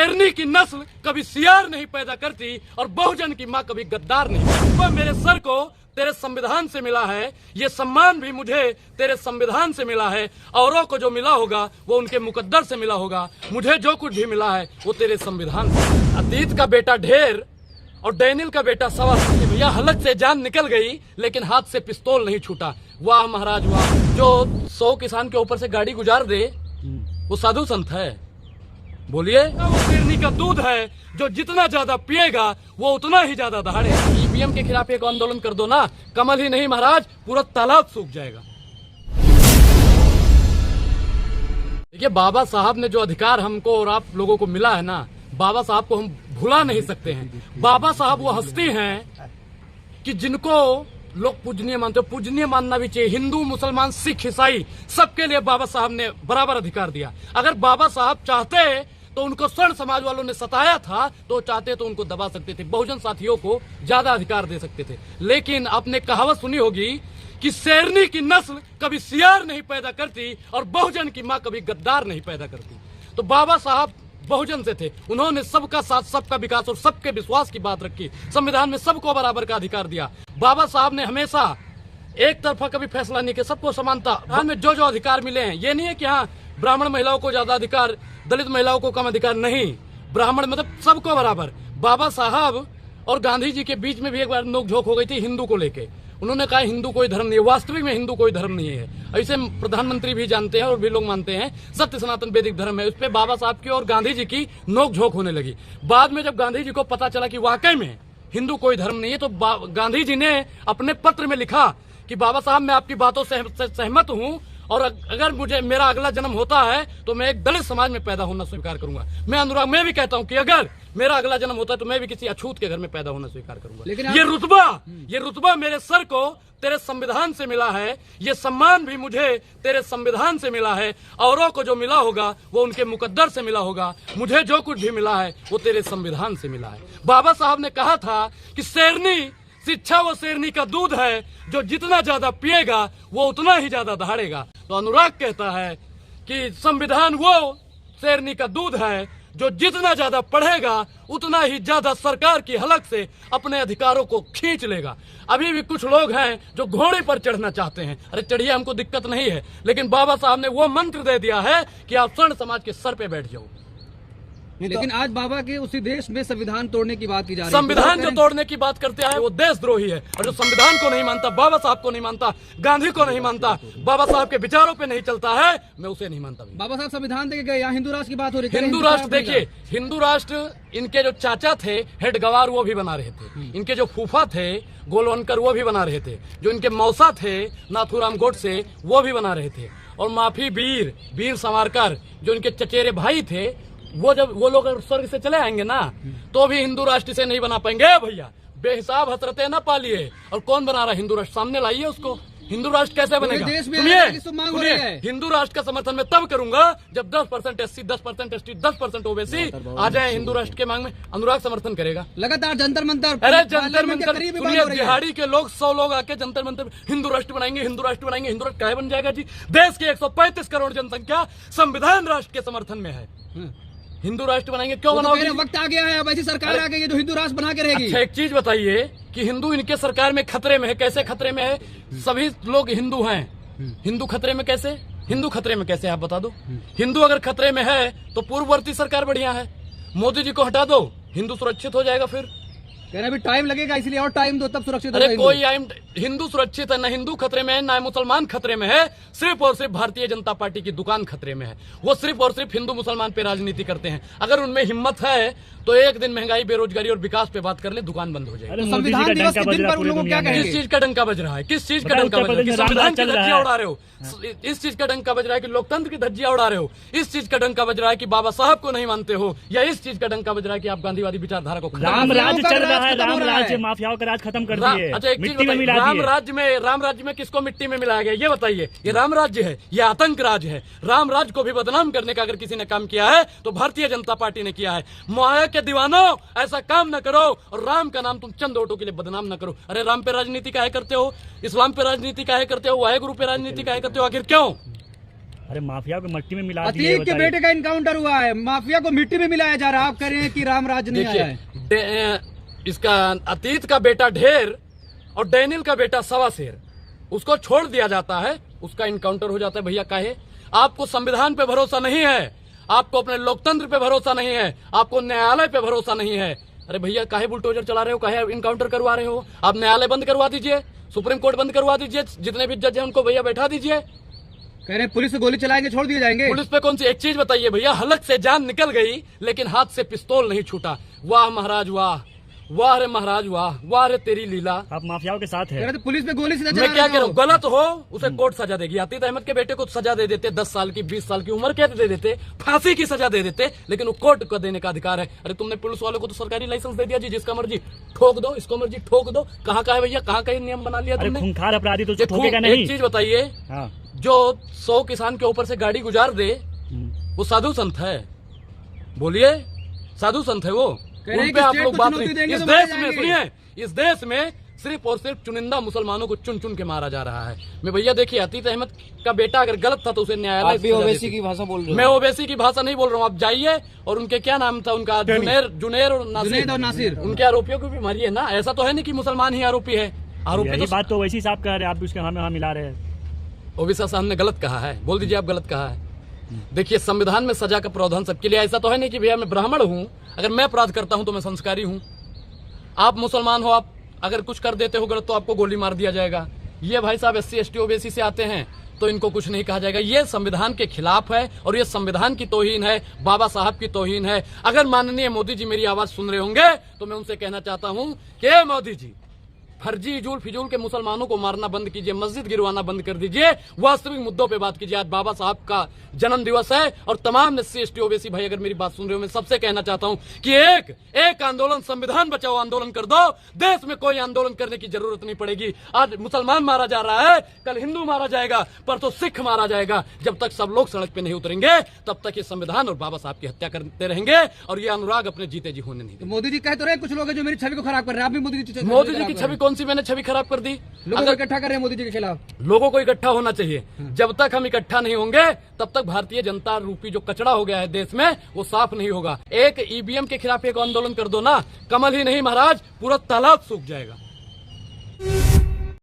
शेरनी की नस्ल कभी सियार नहीं पैदा करती और बहुजन की माँ कभी गद्दार नहीं। वह मेरे सर को तेरे संविधान से मिला है, ये सम्मान भी मुझे तेरे संविधान से मिला है। औरों को जो मिला होगा वो उनके मुकद्दर से मिला होगा, मुझे जो कुछ भी मिला है वो तेरे संविधान से। अतीत का बेटा ढेर और डैनियल का बेटा सवा। भैया हलक से जान निकल गई लेकिन हाथ से पिस्तौल नहीं छूटा। वाह महाराज वाह, जो 100 किसान के ऊपर से गाड़ी गुजार दे वो साधु संत है? बोलिए। वो शेरनी का दूध है जो जितना ज्यादा पिएगा वो उतना ही ज्यादा दहाड़े। ईवीएम के खिलाफ एक आंदोलन कर दो ना, कमल ही नहीं महाराज पूरा तालाब सूख जाएगा। देखिए बाबा साहब ने जो अधिकार हमको और आप लोगों को मिला है ना, बाबा साहब को हम भुला नहीं सकते हैं। बाबा साहब वो हस्ती हैं कि जिनको लोग पूजनीय मानते हो, पूजनीय मानना भी चाहिए। हिंदू मुसलमान सिख ईसाई सबके लिए बाबा साहब ने बराबर अधिकार दिया। अगर बाबा साहब चाहते तो उनको स्वर्ण समाज वालों ने सताया था तो चाहते तो उनको दबा सकते थे, बहुजन साथियों को ज्यादा अधिकार दे सकते थे। लेकिन आपने कहावत सुनी होगी कि शेरनी की नस्ल कभी सियार नहीं पैदा करती और बहुजन की माँ कभी गद्दार नहीं पैदा करती। तो बाबा साहब बहुजन से थे, उन्होंने सबका साथ सबका विकास और सबके विश्वास की बात रखी। संविधान में सबको बराबर का अधिकार दिया। बाबा साहब ने हमेशा एक तरफा कभी फैसला नहीं किया, सबको समानता। में जो जो अधिकार मिले हैं, ये नहीं है कि हाँ ब्राह्मण महिलाओं को ज्यादा अधिकार, दलित महिलाओं को कम अधिकार, नहीं, ब्राह्मण मतलब सबको बराबर। बाबा साहब और गांधी जी के बीच में भी एक बार नोकझोंक हो गई थी हिंदू को लेके। उन्होंने कहा हिंदू कोई धर्म नहीं है, वास्तविक में हिंदू कोई धर्म नहीं है। ऐसे प्रधानमंत्री भी जानते हैं और भी लोग मानते हैं सत्य सनातन वैदिक धर्म है। उस पर बाबा साहब की और गांधी जी की नोकझोंक होने लगी। बाद में जब गांधी जी को पता चला कि वाकई में हिंदू कोई धर्म नहीं है तो गांधी जी ने अपने पत्र में लिखा कि बाबा साहब मैं आपकी बातों से सहमत हूँ और अगर मुझे मेरा अगला जन्म होता है तो मैं एक दलित समाज में पैदा होना स्वीकार करूंगा। मैं अनुराग मैं भी कहता हूं कि अगर मेरा अगला जन्म होता है तो मैं भी किसी अछूत के घर में पैदा होना स्वीकार करूंगा। लेकिन ये रुतबा मेरे सर को तेरे संविधान से मिला है, ये सम्मान भी मुझे तेरे संविधान से मिला है। औरों को जो मिला होगा वो उनके मुकद्दर से मिला होगा, मुझे जो कुछ भी मिला है वो तेरे संविधान से मिला है। बाबा साहब ने कहा था कि शेरनी शिक्षा वो शेरनी का दूध है जो जितना ज्यादा पिएगा वो उतना ही ज्यादा दहाड़ेगा। तो अनुराग कहता है कि संविधान वो शेरनी का दूध है जो जितना ज्यादा पढ़ेगा उतना ही ज्यादा सरकार की हलक से अपने अधिकारों को खींच लेगा। अभी भी कुछ लोग हैं जो घोड़े पर चढ़ना चाहते हैं। अरे चढ़िए, हमको दिक्कत नहीं है, लेकिन बाबा साहब ने वो मंत्र दे दिया है कि आप स्वर्ण समाज के सर पे बैठ जाओ। लेकिन आज बाबा के उसी देश में संविधान तोड़ने की बात की जा रही है। संविधान जो तोड़ने की बात करते हैं वो देशद्रोही है, और जो संविधान को नहीं मानता, बाबा साहब को नहीं मानता, गांधी को नहीं मानता, बाबा साहब के विचारों पे नहीं चलता है, मैं उसे नहीं मानता। बाबा साहब संविधान देके गए, यहाँ हिंदू राष्ट्र की बात हो रही है। हिंदू राष्ट्र देखिए, हिंदू राष्ट्र इनके जो चाचा थे हेड गवार वो भी बना रहे थे, इनके जो फूफा थे गोलवनकर वो भी बना रहे थे, जो इनके मौसा थे नाथूराम गोडसे वो भी बना रहे थे, और माफी वीर सावरकर जो इनके चचेरे भाई थे वो जब वो लोग स्वर्ग से चले आएंगे ना तो भी हिंदू राष्ट्र से नहीं बना पाएंगे। भैया बेहिसाब हसरतें ना पालिए। और कौन बना रहा है हिंदू राष्ट्र? सामने लाइए उसको। हिंदू राष्ट्र कैसे बनेगा? सुनिए, हिंदू राष्ट्र का समर्थन मैं तब करूंगा जब 10% SC, 10% ST, 10% OBC आ जाए हिंदू राष्ट्र के मांग में। अनुराग समर्थन करेगा लगातार। जंतर मंतर, अरे जंतर मंतर सुनिए, बिहारी के लोग 100 लोग आके जंतर मंतर हिंदू राष्ट्र बनाएंगे, हिंदू राष्ट्र बनाएंगे। हिंदू राष्ट्र काहे बन जाएगा जी? देश की 135 करोड़ जनसंख्या संविधान राष्ट्र के समर्थन में है। हिंदू राष्ट्र बनाएंगे, क्यों बनाओगे? वक्त आ गया है, अब ऐसी सरकार आ गई है जो हिंदू राष्ट्र बना के रहेगी। अच्छा एक चीज बताइए कि हिंदू इनके सरकार में खतरे में है। कैसे खतरे में है? सभी लोग हिंदू हैं, हिंदू खतरे में कैसे? हिंदू खतरे में कैसे आप बता दो। हिंदू अगर खतरे में है तो पूर्ववर्ती सरकार बढ़िया है, मोदी जी को हटा दो, हिंदू सुरक्षित हो जाएगा। फिर कह रहे अभी टाइम लगेगा, इसलिए और टाइम दो तब सुरक्षित। अरे कोई हिंदू सुरक्षित है, न हिंदू खतरे में है, न मुसलमान खतरे में है। सिर्फ और सिर्फ भारतीय जनता पार्टी की दुकान खतरे में है। वो सिर्फ और सिर्फ हिंदू मुसलमान पे राजनीति करते हैं। अगर उनमें हिम्मत है तो एक दिन महंगाई, बेरोजगारी और विकास पे बात कर ले, दुकान बंद हो जाएगी। संविधान दिवस के दिन पर उन लोगों को क्या कहेंगे? किस चीज का डंका बज रहा है? किस चीज का डंका बज रहा है? संविधान की धज्जियां उड़ा रहे हो। इस चीज का डंका बज रहा है कि लोकतंत्र की धज्जियां उड़ा रहे हो। इस चीज का डंका बज रहा है कि बाबा साहब को नहीं मानते हो, या इस चीज का डंका बज रहा है कि आप गांधीवादी विचारधारा को राम राज्य चल रहा है, राम राज्य माफियाओं का राज खत्म कर दिए। अच्छा एक चीज बताइए, राम राज्य में किसको मिट्टी में मिलाया गया? ये बताइए। ये राम राज्य है, ये आतंक राज है। राम राज्य को भी बदनाम करने का अगर किसी ने काम किया है तो भारतीय जनता पार्टी ने किया है। मुआया के दीवानों, ऐसा काम न करो और राम का नाम तुम चंद वोटों के लिए बदनाम न करो। अरे राम पे राजनीति काहे करते हो? इस्लाम पे राजनीति काहे करते हो? वाहे गुरु पे राजनीति काहे करते हो? आखिर क्यों? अरे माफिया को मिट्टी में मिला दिए, अतीक के बेटे का इनकाउंटर हुआ है, माफिया को मिट्टी में मिलाया जा रहा है। आप कह रहे हैं कि रामराज नहीं आया है। इसका अतीत का बेटा ढेर और डैनियल का बेटा सवा शेर, उसको छोड़ दिया जाता है, उसका इनकाउंटर हो जाता है। भैया काहे? आपको संविधान पे भरोसा नहीं है, आपको अपने लोकतंत्र पे भरोसा नहीं है, आपको न्यायालय पे भरोसा नहीं है। अरे भैया काहे बुलडोजर चला रहे हो, काहे इनकाउंटर करवा रहे हो? आप न्यायालय बंद करवा दीजिए, सुप्रीम कोर्ट बंद करवा दीजिए, जितने भी जज हैं उनको भैया बैठा दीजिए। कह रहे हैं पुलिस से गोली चलाएंगे, छोड़ दिए जाएंगे। पुलिस पे कौन सी? एक चीज बताइए भैया, हलक से जान निकल गई लेकिन हाथ से पिस्तौल नहीं छूटा। वाह महाराज वाह, वाह रे महाराज वाह, वाह रे तेरी लीला। आप माफियाओं के साथ कह है। रहे थे पुलिस पे गोली से मैं क्या कह रहा हूँ, गलत हो उसे कोर्ट सजा देगी। अतीत अहमद के बेटे को सजा दे देते, 10 साल की 20 साल की उम्र कैद दे देते, फांसी की सजा दे देते, लेकिन वो कोर्ट को देने का अधिकार है। अरे तुमने पुलिस वालों को तो सरकारी लाइसेंस दे दिया जी, जिसका मर्जी ठोक दो, इसको मर्जी ठोक दो। कहाँ का है भैया, कहाँ का नियम बना लिया अरे तुमने? खूंखार अपराधी तो ये ठोकेगा नहीं। एक चीज बताइए, हाँ। जो 100 किसान के ऊपर से गाड़ी गुजार दे वो साधु संत है? बोलिए, साधु संत है वो? उन पे आप लोग बात नहीं। इस देश में सुनिए, इस देश में सिर्फ और सिर्फ चुनिंदा मुसलमानों को चुन चुन के मारा जा रहा है। मैं भैया देखिए, अतीत अहमद का बेटा अगर गलत था तो उसे न्यायालय से ओवैसी की भाषा बोल रहे हो। मैं ओवैसी की भाषा नहीं बोल रहा हूँ। आप जाइए और उनके क्या नाम था उनका, जुनेर और नासिर, उनके आरोपियों को भी मारिए ना। ऐसा तो है नहीं कि मुसलमान ही आरोपी है। आरोपी यही तो बात तो वैसी साहब कह रहे हैं, आप भी उसके हमें मिला रहे हैं। ओवैसी साहब ने गलत कहा है, बोल दीजिए आप गलत कहा है। देखिए संविधान में सजा का प्रावधान सबके लिए। ऐसा तो है नहीं कि भैया मैं ब्राह्मण हूं, अगर मैं अपराध करता हूं तो मैं संस्कारी हूं। आप मुसलमान हो, आप अगर कुछ कर देते हो गलत तो आपको गोली मार दिया जाएगा। ये भाई साहब SC ST ओबीसी से आते हैं तो इनको कुछ नहीं कहा जाएगा। ये संविधान के खिलाफ है और ये संविधान की तौहीन है, बाबा साहब की तौहीन है। अगर माननीय मोदी जी मेरी आवाज सुन रहे होंगे तो मैं उनसे कहना चाहता हूं कि मोदी जी, फर्जी जुल फिजूल के मुसलमानों को मारना बंद कीजिए, मस्जिद गिरवाना बंद कर दीजिए, वास्तविक मुद्दों पे बात कीजिए। आज बाबा साहब का जन्म दिवस है और तमाम SC ST ओबीसी भाई अगर मेरी बात सुन रहे हो, मैं सबसे कहना चाहता हूं कि एक आंदोलन, संविधान बचाओ आंदोलन कर दो। देश में कोई आंदोलन करने की जरूरत नहीं पड़ेगी। आज मुसलमान मारा जा रहा है, कल हिंदू मारा जाएगा, पर तो सिख मारा जाएगा। जब तक सब लोग सड़क पे नहीं उतरेंगे तब तक ये संविधान और बाबा साहब की हत्या करते रहेंगे और ये अनुराग अपने जीते जी होने नहीं। मोदी जी कह तो रहे कुछ लोग हैं जो मेरी छवि को खराब कर रहे हैं। आप भी मोदी जी की छवि, कौन सी मैंने छवि खराब कर दी? लोगों को इकट्ठा कर रहे हैं मोदी जी के खिलाफ। लोगों को इकट्ठा होना चाहिए। जब तक हम इकट्ठा नहीं होंगे तब तक भारतीय जनता रूपी जो कचरा हो गया है देश में वो साफ नहीं होगा। एक EVM के खिलाफ एक आंदोलन कर दो ना, कमल ही नहीं महाराज, पूरा तालाब सूख जाएगा।